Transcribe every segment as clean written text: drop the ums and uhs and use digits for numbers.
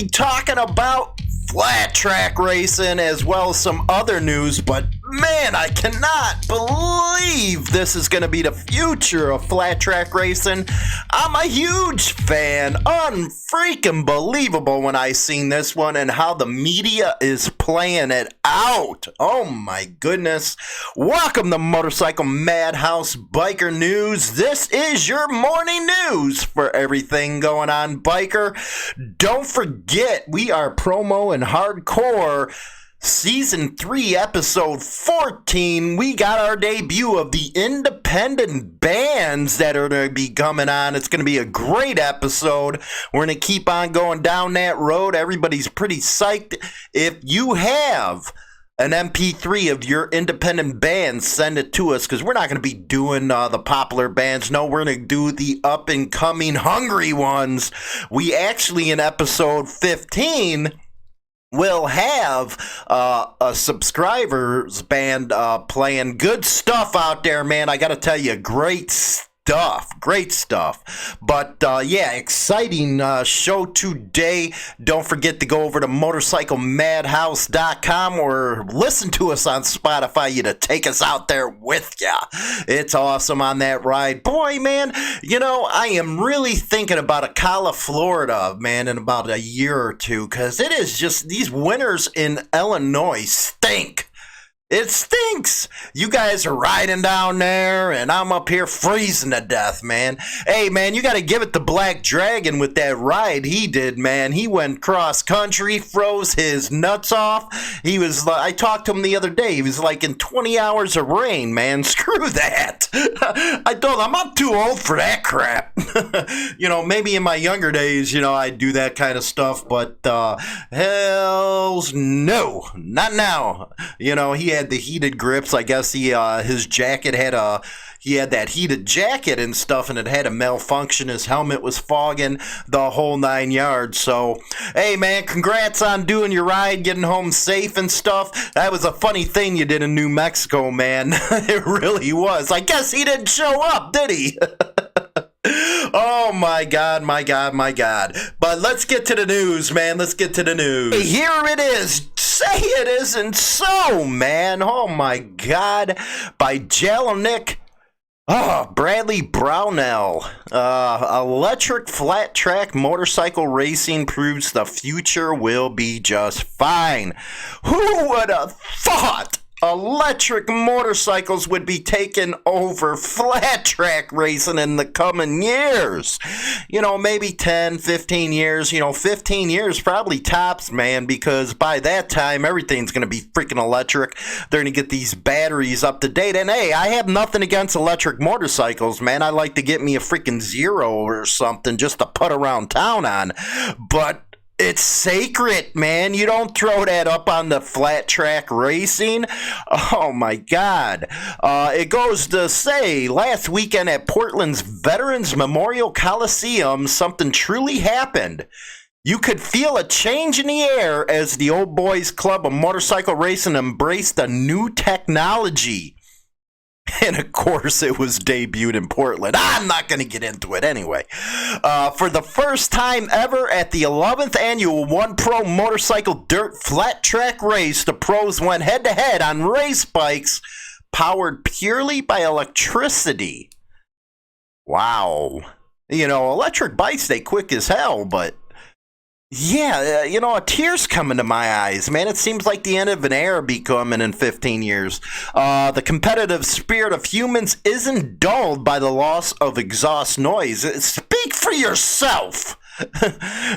be talking about flat track racing as well as some other news, but man, I cannot believe this is going to be the future of flat track racing. I'm a huge fan. Unfreaking believable when I seen this one and how the media is playing it out. Oh my goodness. Welcome to Motorcycle Madhouse Biker News. This is your morning news for everything going on, biker. Don't forget, we are promo and hardcore. Season 3, Episode 14, we got our debut of the independent bands that are going to be coming on. It's going to be a great episode. We're going to keep on going down that road. Everybody's pretty psyched. If you have an MP3 of your independent band, send it to us, because we're not going to be doing the popular bands. No, we're going to do the up-and-coming hungry ones. We actually, in Episode 15... we'll have a subscribers band playing good stuff out there, man. I got to tell you, great stuff. But yeah, exciting show today. Don't forget to go over to motorcyclemadhouse.com or listen to us on Spotify to take us out there with ya. It's awesome on that ride. Boy, man, you know, I am really thinking about Ocala, Florida, man, in about a year or two, because it is just, these winters in Illinois stink. It stinks. You guys are riding down there, and I'm up here freezing to death, man. Hey, man, you got to give it to Black Dragon with that ride he did, man. He went cross-country, froze his nuts off. He was, I talked to him the other day. He was like in 20 hours of rain, man. Screw that. I told him, I'm too old for that crap. You know, maybe in my younger days, you know, I'd do that kind of stuff, but hells no. Not now. You know, he had the heated grips. I guess his jacket had he had that heated jacket and stuff, and it had a malfunction. His helmet was fogging, the whole 9 yards. So, hey, man, congrats on doing your ride, getting home safe and stuff. That was a funny thing you did in New Mexico, man. It really was. I guess he didn't show up, did he? Oh, my God, my God, my God. But let's get to the news, man. Let's get to the news. Here it is. Say it isn't so, man. Oh, my God. By Jelenic. Oh, Bradley Brownell. Electric flat track motorcycle racing proves the future will be just fine. Who would have thought electric motorcycles would be taking over flat track racing in the coming years? You know, maybe 10, 15 years, 15 years probably tops, man, because by that time, everything's going to be freaking electric. They're going to get these batteries up to date. And hey, I have nothing against electric motorcycles, man. I like to get me a freaking Zero or something just to put around town on. But it's sacred, man. You don't throw that up on the flat track racing. Oh, my God. It goes to say, last weekend at Portland's Veterans Memorial Coliseum, something truly happened. You could feel a change in the air as the Old Boys Club of Motorcycle Racing embraced a new technology. And of course, it was debuted in Portland. I'm not going to get into it anyway. For the first time ever at the 11th annual One Pro Motorcycle Dirt Flat Track Race, the pros went head-to-head on race bikes powered purely by electricity. Wow. You know, electric bikes, they quick as hell, but yeah, a tear's coming to my eyes, man. It seems like the end of an era be coming in 15 years. The competitive spirit of humans isn't dulled by the loss of exhaust noise. Speak for yourself.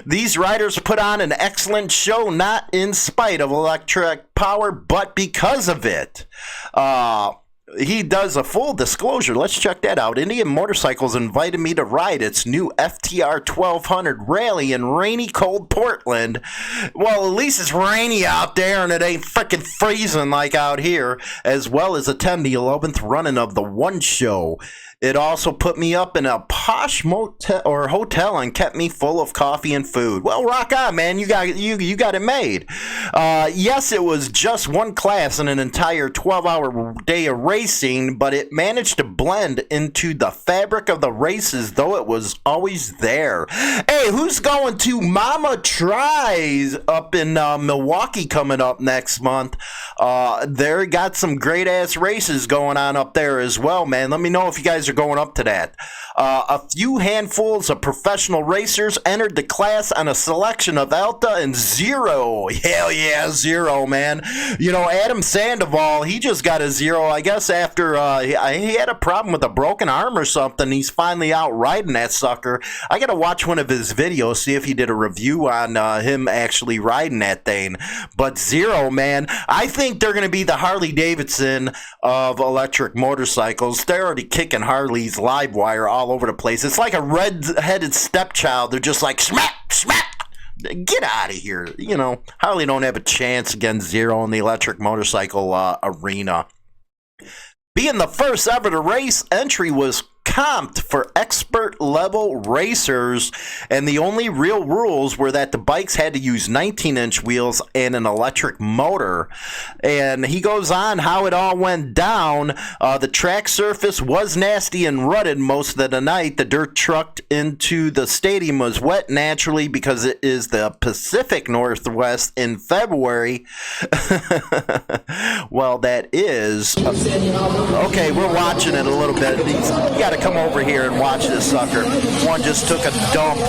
These riders put on an excellent show, not in spite of electric power, but because of it. He does a full disclosure. Let's check that out. Indian Motorcycles invited me to ride its new FTR 1200 rally in rainy, cold Portland. Well, at least it's rainy out there and it ain't freaking freezing like out here, as well as attend the 11th running of the One Show. It also put me up in a posh motel or hotel and kept me full of coffee and food. Well, rock on, man. You got it made. Yes, it was just one class in an entire 12-hour day of racing, but it managed to blend into the fabric of the races, though it was always there. Hey, who's going to Mama Tries up in Milwaukee coming up next month? They got some great ass races going on up there as well, man. Let me know if you guys are going up to that. A few handfuls of professional racers entered the class on a selection of Alta and Zero. Hell yeah, Zero, man. You know, Adam Sandoval, he just got a zero, I guess, after he had a problem with a broken arm or something. He's finally out riding that sucker. I got to watch one of his videos, see if he did a review on him actually riding that thing. But Zero, man, I think they're going to be the Harley Davidson of electric motorcycles. They're already kicking Harley's live wire all over the place. It's like a red-headed stepchild. They're just like, smack, smack. Get out of here. You know, Harley don't have a chance against Zero in the electric motorcycle arena. Being the first ever to race, entry was comped for expert level racers, and the only real rules were that the bikes had to use 19-inch wheels and an electric motor. And he goes on how it all went down. The track surface was nasty and rutted most of the night. The dirt trucked into the stadium was wet naturally because it is the Pacific Northwest in February. Well, that is okay. We're watching it a little bit. You got to come over here and watch this sucker. One just took a dump.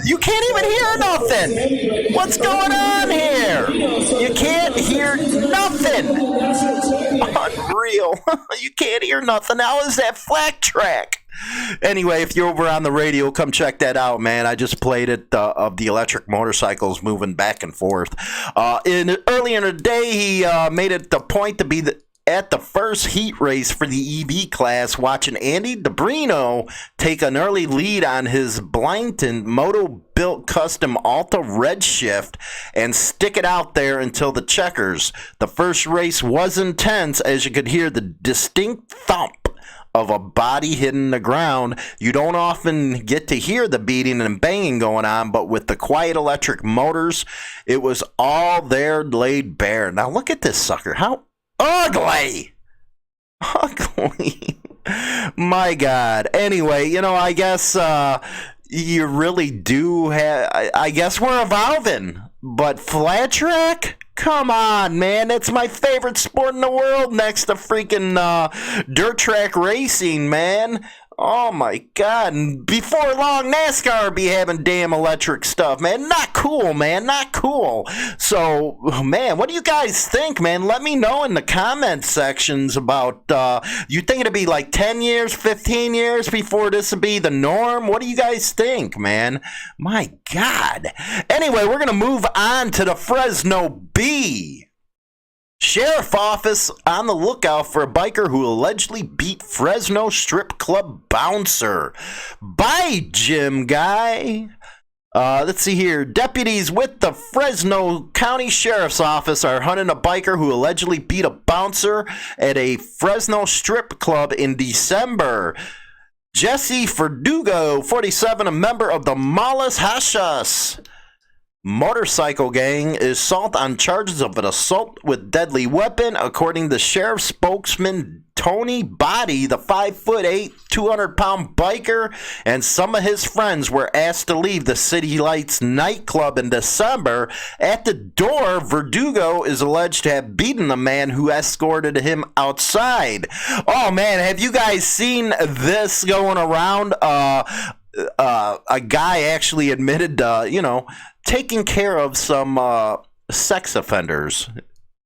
You can't even hear nothing. What's going on here? You can't hear nothing. Unreal. You can't hear nothing. How is that flat track? Anyway, if you're over on the radio, come check that out, man. I just played it of the electric motorcycles moving back and forth. Earlier in the day, he made it the point to be at the first heat race for the EV class, watching Andy DeBrino take an early lead on his Blankton moto-built custom Alta Redshift and stick it out there until the checkers. The first race was intense, as you could hear the distinct thump of a body hitting the ground. You don't often get to hear the beating and banging going on, but with the quiet electric motors, it was all there laid bare. Now look at this sucker. How ugly! Ugly. My God. Anyway, you know, I guess you really do have... I guess we're evolving. But flat track? Come on, man. That's my favorite sport in the world next to freaking dirt track racing, man. Oh, my God. And before long, NASCAR will be having damn electric stuff, man. Not cool, man. Not cool. So, man, what do you guys think, man? Let me know in the comment sections about, you think it'll be like 10 years, 15 years before this will be the norm? What do you guys think, man? My God. Anyway, we're going to move on to the Fresno Bee. Sheriff office on the lookout for a biker who allegedly beat Fresno strip club bouncer. Bye, Jim guy. Let's see here. Deputies with the Fresno County Sheriff's Office are hunting a biker who allegedly beat a bouncer at a Fresno strip club in December. Jesse Verdugo, 47, a member of the Malas Hashas motorcycle gang, is assault on charges of an assault with deadly weapon, according to sheriff spokesman Tony Body. The 5'8", 200-pound biker and some of his friends were asked to leave the City Lights nightclub in December. At the door, Verdugo is alleged to have beaten the man who escorted him outside. Oh man, have you guys seen this going around? A guy actually admitted, taking care of some sex offenders.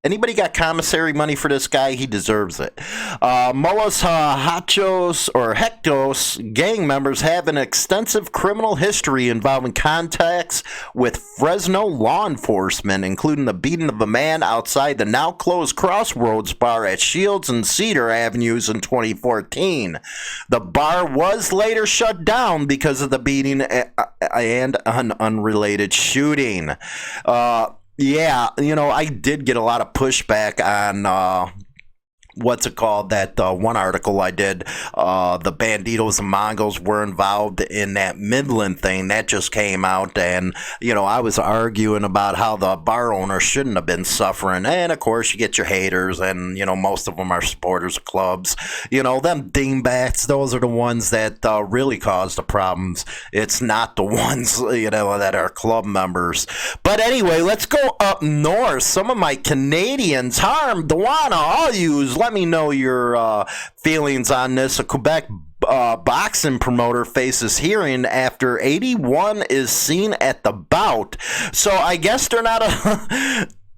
Anybody got commissary money for this guy? He deserves it. Molas Hachos or Hectos gang members have an extensive criminal history involving contacts with Fresno law enforcement, including the beating of a man outside the now-closed Crossroads bar at Shields and Cedar Avenues in 2014. The bar was later shut down because of the beating and an unrelated shooting. Yeah, I did get a lot of pushback on what's it called, that one article I did, the Banditos and Mongols were involved in that Midland thing that just came out, and I was arguing about how the bar owner shouldn't have been suffering, and of course you get your haters, and most of them are supporters of clubs. Them dingbats, those are the ones that really cause the problems. It's not the ones that are club members. But anyway, let's go up north. Some of my Canadians, Harm, Dewana, all yous, let me know your feelings on this. A Quebec boxing promoter faces hearing after 81 is seen at the bout. So I guess they're not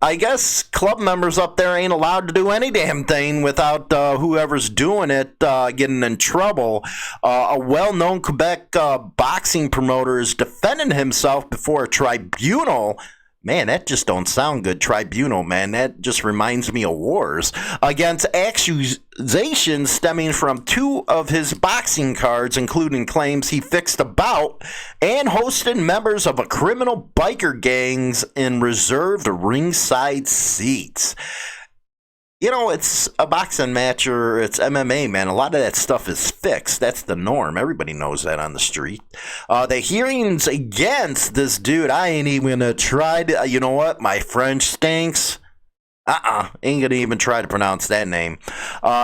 I guess club members up there ain't allowed to do any damn thing without whoever's doing it getting in trouble. A well-known Quebec boxing promoter is defending himself before a tribunal. Man, that just don't sound good. Tribunal, man. That just reminds me of wars. Against accusations stemming from two of his boxing cards, including claims he fixed a bout and hosted members of a criminal biker gangs in reserved ringside seats. It's a boxing match or it's MMA, man. A lot of that stuff is fixed. That's the norm. Everybody knows that on the street. The hearings against this dude, I ain't even going to try to, you know what? My French stinks. Ain't going to even try to pronounce that name.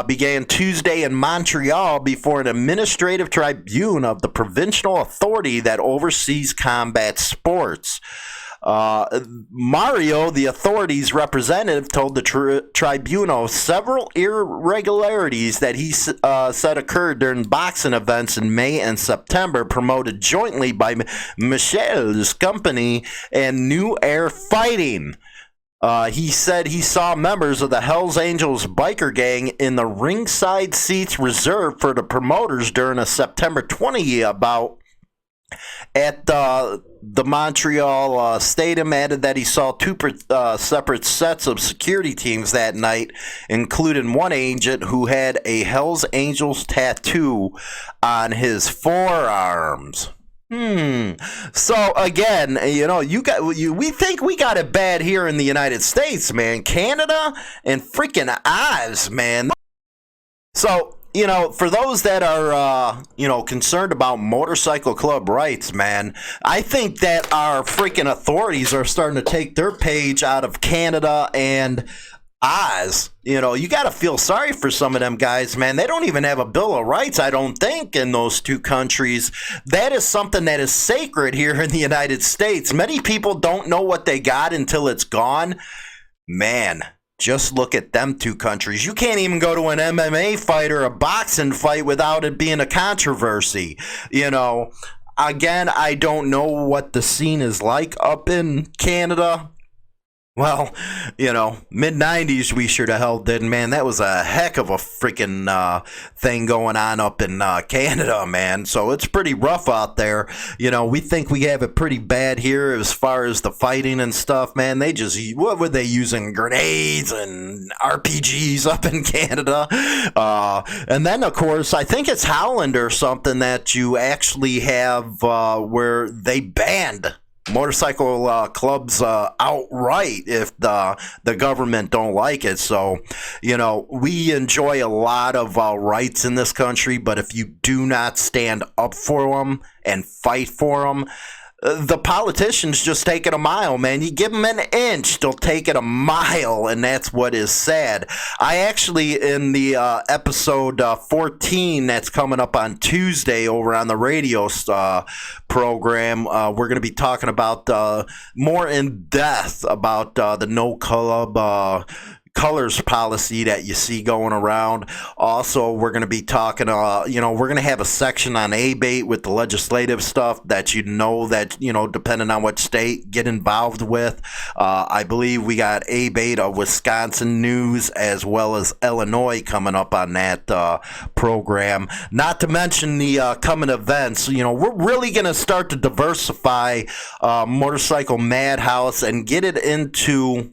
Began Tuesday in Montreal before an administrative tribunal of the provincial authority that oversees combat sports. Mario, the authorities' representative, told the tribunal several irregularities that he said occurred during boxing events in May and September, promoted jointly by Michel's company and New Air Fighting. He said he saw members of the Hells Angels biker gang in the ringside seats reserved for the promoters during a September 20 bout at the Montreal Stadium. Added that he saw two separate sets of security teams that night, including one agent who had a Hells Angels tattoo on his forearms. So again, we think we got it bad here in the United States, man. Canada and freaking Oz, man. So, for those that are, concerned about motorcycle club rights, man, I think that our freaking authorities are starting to take their page out of Canada and Oz. You got to feel sorry for some of them guys, man. They don't even have a Bill of Rights, I don't think, in those two countries. That is something that is sacred here in the United States. Many people don't know what they got until it's gone. Man, just look at them two countries. You can't even go to an MMA fight or a boxing fight without it being a controversy. Again, I don't know what the scene is like up in Canada. Well, mid-90s we sure the hell did, man. That was a heck of a freaking thing going on up in Canada, man. So it's pretty rough out there. We think we have it pretty bad here as far as the fighting and stuff, man. What were they using? Grenades and RPGs up in Canada. And then, of course, I think it's Holland or something that you actually have where they banned motorcycle clubs outright if the government don't like it. So we enjoy a lot of rights in this country, but if you do not stand up for them and fight for them, the politicians just take it a mile, man. You give them an inch, they'll take it a mile, and that's what is sad. I actually, in the episode 14 that's coming up on Tuesday over on the radio program, we're going to be talking about more in depth about the no club colors policy that you see going around. Also, we're going to be talking, we're going to have a section on ABATE with the legislative stuff that that, depending on what state, get involved with. I believe we got ABATE of Wisconsin news as well as Illinois coming up on that program. Not to mention the coming events. We're really going to start to diversify Motorcycle Madhouse and get it into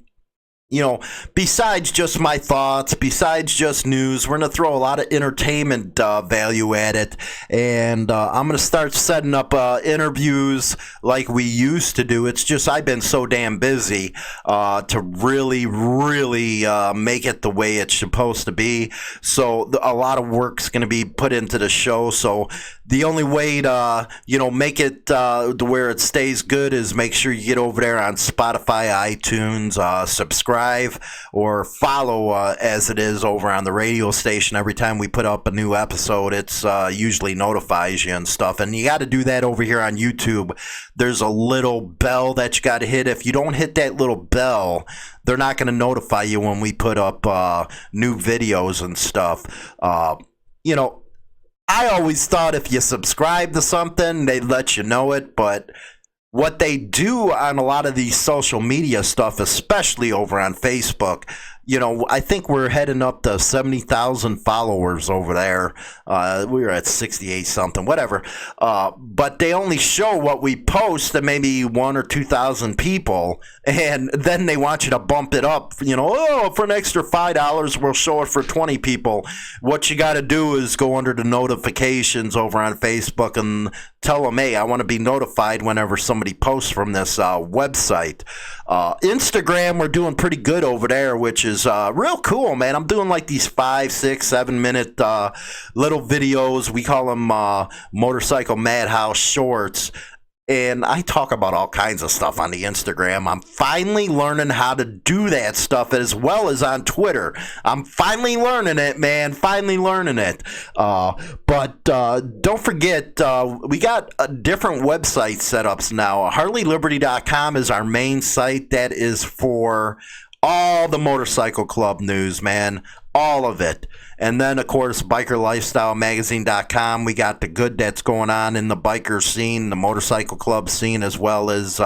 besides just my thoughts, besides just news, we're going to throw a lot of entertainment value at it. And I'm going to start setting up interviews like we used to do. It's just I've been so damn busy to really, really make it the way it's supposed to be. So a lot of work's going to be put into the show. So the only way to, make it to where it stays good is make sure you get over there on Spotify, iTunes, subscribe, or follow as it is over on the radio station. Every time we put up a new episode, it's usually notifies you and stuff. And you got to do that over here on YouTube. There's a little bell that you got to hit. If you don't hit that little bell, they're not going to notify you when we put up new videos and stuff. I always thought if you subscribe to something, they'd let you know it, but what they do on a lot of these social media stuff, especially over on Facebook, I think we're heading up to 70,000 followers over there. We were at 68 something, whatever. But they only show what we post to maybe 1,000 or 2,000 people, and then they want you to bump it up. For an extra $5, we'll show it for 20 people. What you got to do is go under the notifications over on Facebook and tell them, hey, I want to be notified whenever somebody posts from this website. Instagram, we're doing pretty good over there, which is real cool, man. I'm doing like these 5, 6, 7 minute little videos. We call them Motorcycle Madhouse Shorts. And I talk about all kinds of stuff on the Instagram. I'm finally learning how to do that stuff as well as on Twitter. I'm finally learning it, man. Finally learning it. But don't forget, we got different website setups now. HarleyLiberty.com is our main site. That is for all the motorcycle club news, man. All of it. And then, of course, BikerLifestyleMagazine.com. We got the good that's going on in the biker scene, the motorcycle club scene, as well as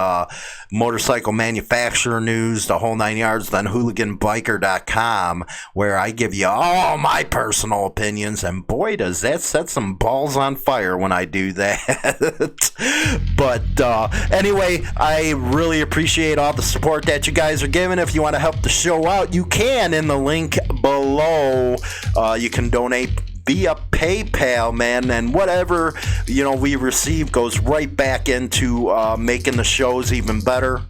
motorcycle manufacturer news, the whole 9 yards. Then HooliganBiker.com, where I give you all my personal opinions. And boy, does that set some balls on fire when I do that. But anyway, I really appreciate all the support that you guys are giving. If you want to help the show out, you can in the link below. You can donate via PayPal, man, and whatever we receive goes right back into making the shows even better.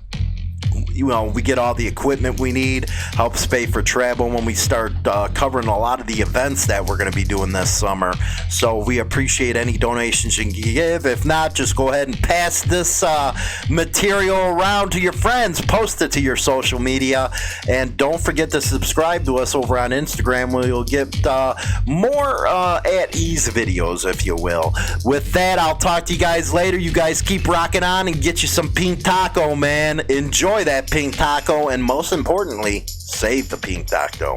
We get all the equipment we need, helps pay for travel when we start covering a lot of the events that we're going to be doing this summer. So we appreciate any donations you can give. If not, just go ahead and pass this material around to your friends. Post it to your social media. And don't forget to subscribe to us over on Instagram, where you'll get more at-ease videos, if you will. With that, I'll talk to you guys later. You guys keep rocking on and get you some pink taco, man. Enjoy that pink taco, and most importantly, save the pink taco.